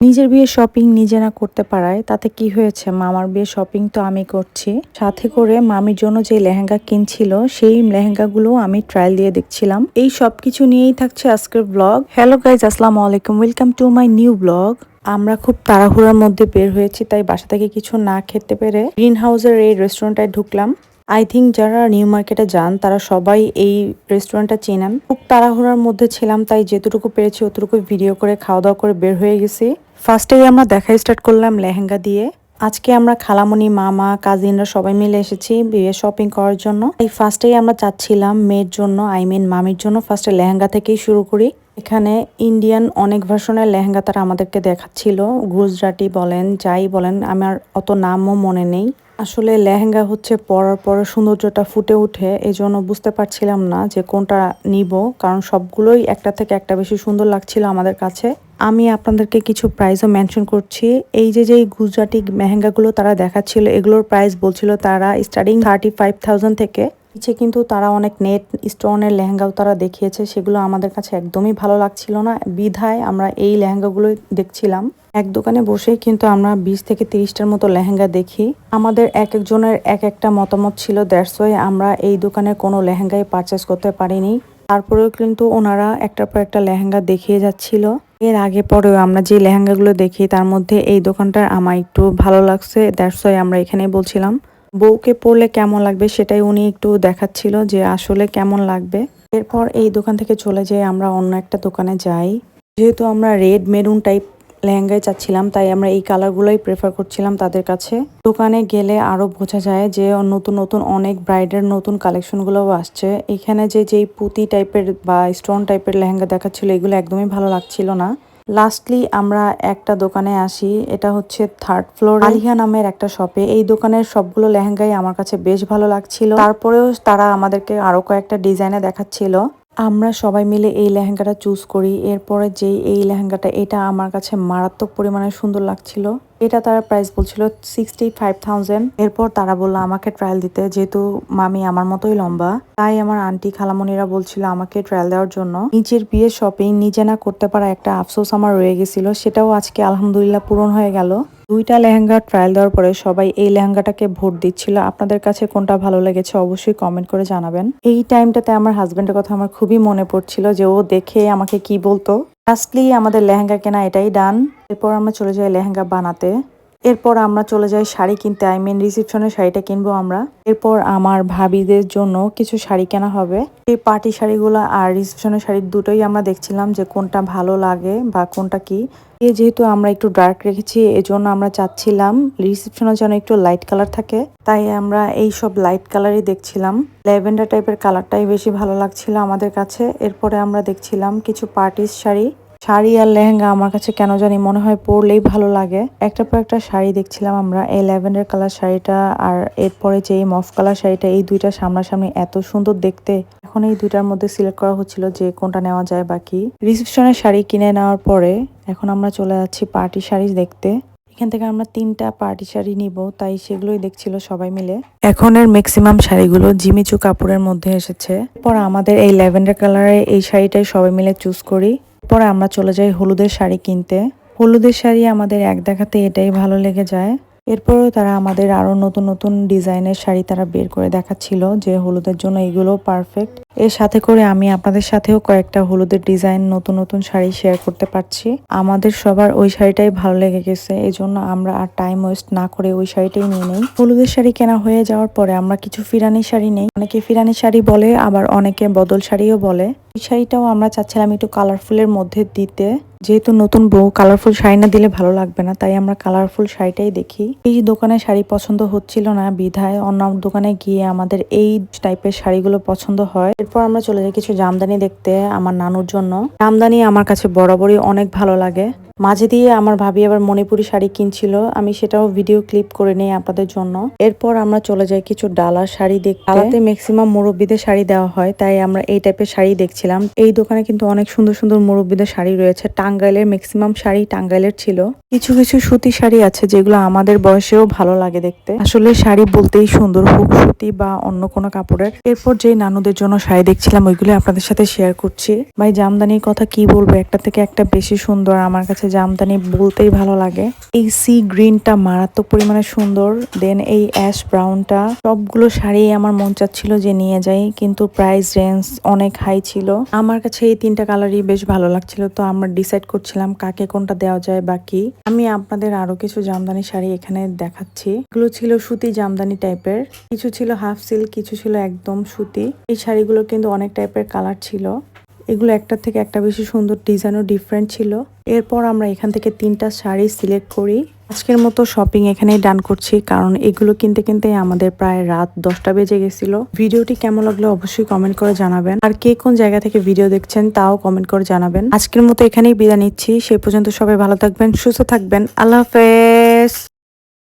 নিজের বিয়ের শপিং নিজে না করতে পারায় তাতে কি হয়েছে, মামার বিয়ের শপিং তো আমি করছি, সাথে করে মামির জন্য যে লেহেঙ্গা কিনছিল সেই লেহেঙ্গাগুলো আমি ট্রায়াল দিয়ে দেখছিলাম। এই সবকিছু নিয়েই থাকছে আজকের ব্লগ। হ্যালো গাইজ, আসসালামু আলাইকুম, welcome to my new blog. আমরা খুব তাড়াহুড়ার মধ্যে বের হয়েছি, তাই বাসা থেকে কিছু না খেতে পেরে গ্রিন হাউসের এই রেস্টুরেন্টটায় ঢুকলাম। আই থিঙ্ক যারা নিউ মার্কেটে যান তারা সবাই এই রেস্টুরেন্টটা চেনেন। খুব তাড়াহুড়ার মধ্যে ছিলাম, তাই যেতটুকু পেরেছি অতটুকু ভিডিও করে খাওয়া দাওয়া করে বের হয়ে গেছি। ফার্স্টেই আমরা দেখা স্টার্ট করলাম লেহেঙ্গা দিয়ে। আজকে আমরা খালামণি, মামা, কাজিনরা সবাই মিলে এসেছি বিয়ে শপিং করার জন্য। এই ফার্স্টেই আমরা চাচ্ছিলাম মেয়ের জন্য, মামির জন্য ফার্স্টে লেহেঙ্গা থেকেই শুরু করি। এখানে ইন্ডিয়ান অনেক ভার্সনের লেহেঙ্গা তারা আমাদেরকে দেখাচ্ছিল, গুজরাটি বলেন যাই বলেন, আমার অত নামও মনে নেই। আসলে লেহেঙ্গা হচ্ছে পরার পরে সৌন্দর্যটা ফুটে উঠে, এই জন্য বুঝতে পারছিলাম না যে কোনটা নিব, কারণ সবগুলোই একটা থেকে একটা বেশি সুন্দর লাগছিল আমাদের কাছে। আমি আপনাদেরকে কিছু প্রাইসও মেনশন করছি। এই যে গুজরাটি লেহেঙ্গাগুলো তারা দেখাচ্ছিল, এগুলোর প্রাইস বলছিল তারা স্টার্টিং 35,000 থেকে। নিচে কিন্তু তারা অনেক নেট স্টোনের লেহেঙ্গাও তারা দেখিয়েছে, সেগুলো আমাদের কাছে একদমই ভালো লাগছিল না, বিধায় আমরা এই লেহেঙ্গাগুলোই দেখছিলাম। এক দোকানে বসেই কিন্তু আমরা 20 থেকে 30টার মতো লেহেঙ্গা দেখি। আমাদের এক একজনের এক একটা মতামত ছিল, দ্যাটস ওয়াই আমরা এই দোকানের কোনো লেহেঙ্গাই পারচেস করতে পারিনি। তারপরেও কিন্তু ওনারা একটার পর একটা লেহেঙ্গা দেখিয়ে যাচ্ছিল। এর আগে পরেও আমরা যে লেহেঙ্গাগুলো দেখি তার মধ্যে এই দোকানটার আমার একটু ভালো লাগছে, দ্যাটস ওয়াই আমরা এখানেই বলছিলাম। বউকে পরলে কেমন লাগবে সেটাই উনি একটু দেখাচ্ছিল যে আসলে কেমন লাগবে। এরপর এই দোকান থেকে চলে যেয়ে আমরা অন্য একটা দোকানে যাই। যেহেতু আমরা রেড মেরুন টাইপ লেহেঙ্গায় চাচ্ছিলাম, তাই আমরা এই কালারগুলোই প্রেফার করছিলাম তাদের কাছে। দোকানে গেলে আরো বোঝা যায় যে নতুন নতুন অনেক ব্রাইডের নতুন কালেকশনগুলোও আসছে। এখানে যেই পুঁতি টাইপের বা স্টোন টাইপের লেহেঙ্গা দেখাচ্ছিল, এগুলো একদমই ভালো লাগছিল না। লাস্টলি আমরা একটা দোকানে আসি, এটা হচ্ছে 3rd ফ্লোর আলিহা নামের একটা শপে। এই দোকানের সবগুলো লেহেঙ্গাই আমার কাছে বেশ ভালো লাগছিল, তারপরেও তারা আমাদেরকে আরো কয়েকটা ডিজাইনে দেখাচ্ছিল। আমরা সবাই মিলে এই লেহেঙ্গাটা চুজ করি। এরপরে এই লেহেঙ্গাটা, এটা আমার কাছে মারাত্মক পরিমাণে সুন্দর লাগছিল। এটা তারা প্রাইস বলছিল 65,000। এরপর তারা বললো আমাকে ট্রায়াল দিতে, যেহেতু মামি আমার মতোই লম্বা, তাই আমার আন্টি খালামণিরা বলছিল আমাকে ট্রায়াল দেওয়ার জন্য। নিজের বিয়ে শপিং নিজে না করতে পারা একটা আফসোস আমার রয়ে গেছিল, সেটাও আজকে আলহামদুলিল্লাহ পূরণ হয়ে গেল। দুইটা লেহেঙ্গা ট্রায়াল দেওয়ার পরে সবাই এই লেহেঙ্গাটাকে ভোট দিচ্ছিল। আপনাদের কাছে কোনটা ভালো লেগেছে অবশ্যই কমেন্ট করে জানাবেন। এই টাইমটাতে আমার হাজবেন্ডের কথা আমার খুবই মনে পড়ছিল, যে ও দেখে আমাকে কি বলতো। লাস্টলি আমাদের লেহেঙ্গা কেনা এটাই ডান। এরপর আমরা চলে যাই লেহেঙ্গা বানাতে। এরপর আমরা চলে যাই শাড়ি কিনতে, রিসেপশনের শাড়িটা কিনবো আমরা। এরপর আমার ভাবিদের জন্য কিছু শাড়ি কেনা হবে। এই পার্টি শাড়িগুলো আর রিসেপশনের শাড়ি দুটোই আমরা দেখছিলাম যে কোনটা ভালো লাগে বা কোনটা কি। যেহেতু আমরা একটু ডার্ক রেখেছি, এজন্য আমরা চাচ্ছিলাম রিসেপশনের যেন একটু লাইট কালার থাকে, তাই আমরা এই সব লাইট কালারই দেখছিলাম। ল্যাভেন্ডার টাইপের কালারটাই বেশি ভালো লাগছিল আমাদের কাছে। এরপরে আমরা দেখছিলাম কিছু পার্টির শাড়ি আর লেহেঙ্গা আমার কাছে কেন জানি মনে হয় পরলেই ভালো লাগে। একটা পর একটা শাড়ি দেখছিলাম আমরা। এই ল্যাভেন্ডার কালার শাড়িটা আর এরপরে যে মফ কালার শাড়িটা, এই দুইটা সামনাসামনি এত সুন্দর দেখতে। এখন এই দুইটার মধ্যে সিলেক্ট করা হচ্ছিল যে কোনটা নেওয়া যায়। বাকি রিসেপশনের শাড়ি কিনে নেওয়ার পরে এখন আমরা চলে যাচ্ছি পার্টি শাড়ি দেখতে। এখান থেকে আমরা 3টা পার্টি শাড়ি নিব, তাই সেগুলোই দেখছিল সবাই মিলে। এখনের ম্যাক্সিমাম শাড়িগুলো জিমিচু কাপড়ের মধ্যে এসেছে। পর আমাদের এই ল্যাভেন্ডার কালারের এই শাড়িটাই সবাই মিলে চুজ করি। পরে আমরা চলে যাই হলুদের শাড়ি কিনতে। হলুদের শাড়ি আমাদের এক দেখাতে এটাই ভালো লেগে যায়। এরপরও তারা আমাদের আরো নতুন নতুন ডিজাইনের শাড়ি তারা বের করে দেখাচ্ছিল, যে হলুদের জন্য এগুলো পারফেক্ট। এর সাথে করে আমি আপনাদের সাথেও কয়েকটা হলুদের ডিজাইন নতুন নতুন শাড়ি শেয়ার করতে পারছি। আমাদের সবার ওই শাড়িটাই ভালো লেগে গেছে, এই জন্য আমরা আর টাইম ওয়েস্ট না করে ওই শাড়িটাই নিয়ে নেই। হলুদের শাড়ি কেনা হয়ে যাওয়ার পরে আমরা কিছু ফিরানি শাড়ি নেই। অনেকে ফিরানি শাড়ি বলে, আবার অনেকে বদল শাড়িও বলে। এই শাড়িটাও আমরা চাচ্ছিলাম একটু কালারফুলের মধ্যে দিতে, যেহেতু নতুন বউ কালারফুল শাড়ি না দিলে ভালো লাগবে না, তাই আমরা কালারফুল শাড়িটাই দেখি। এই দোকানে শাড়ি পছন্দ হচ্ছিল না, বিধায় অন্য দোকানে গিয়ে আমাদের এই টাইপের শাড়িগুলো পছন্দ হয়। এরপর আমরা চলে যাই কিছু জামদানি দেখতে আমার নানুর জন্য। জামদানি আমার কাছে বরাবরই অনেক ভালো লাগে। মাঝে দিয়ে আমার ভাবি আবার মণিপুরি শাড়ি কিনছিল, আমি সেটাও ভিডিও ক্লিপ করে নেই আপনাদের জন্য। এরপর আমরা চলে যাই কিছু ডালার শাড়ি দেখতে। ডালাতে ম্যাক্সিমাম মুরব্বীদের শাড়ি দেওয়া হয়, তাই আমরা এই টাইপের শাড়ি দেখছিলাম। এই দোকানে কিন্তু অনেক সুন্দর সুন্দর মুরব্বীদের শাড়ি রয়েছে। টাঙ্গাইলের ম্যাক্সিমাম শাড়ি টাঙ্গাইলের ছিল। কিছু কিছু সুতি শাড়ি আছে যেগুলো আমাদের বয়সেও ভালো লাগে দেখতে। আসলে শাড়ি বলতেই সুন্দর, হোক সুতি বা অন্য কোনো কাপড়ের। এরপর যে নানুদের জন্য শাড়ি দেখছিলাম ওইগুলো আপনাদের সাথে শেয়ার করছি। ভাই জামদানির কথা কি বলবো, একটা থেকে একটা বেশি সুন্দর। আমার কাছে জামদানি বলতেই ভালো লাগে। এই সি গ্রিনটা মারাত্মক পরিমাণে সুন্দর, দেন এই অ্যাশ ব্রাউনটা, সবগুলো শাড়ি আমার মন চাচ্ছিল যে নিয়ে যাই, কিন্তু প্রাইস রেঞ্জ অনেক হাই ছিল। আমার কাছে এই তিনটা কালারই বেশ ভালো লাগছিল, তো আমরা ডিসাইড করছিলাম কাকে কোনটা দেওয়া যায়। বাকি আমি আপনাদের আরো কিছু জামদানি শাড়ি এখানে দেখাচ্ছি। এগুলো ছিল সুতি জামদানি টাইপের, কিছু ছিল হাফ সিল্ক, কিছু ছিল একদম সুতি। এই শাড়িগুলো কিন্তু অনেক টাইপের কালার ছিল, এগুলো একটা থেকে একটা বেশি সুন্দর, ডিজাইনও ডিফারেন্ট ছিল। এরপর আমরা এখান থেকে 3টা শাড়ি সিলেক্ট করি। আজকের মতো শপিং এখানেই ডান করছি, কারণ এগুলো কিনতে কিনতে আমাদের প্রায় রাত 10টা বেজে গেছিল। ভিডিওটি কেমন লাগলো অবশ্যই কমেন্ট করে জানাবেন, আর কে কোন জায়গা থেকে ভিডিও দেখছেন তাও কমেন্ট করে জানাবেন। আজকের মতো এখানেই বিদায় নিচ্ছি, সে পর্যন্ত সবাই ভালো থাকবেন, সুস্থ থাকবেন, আল্লাহ হাফেজ।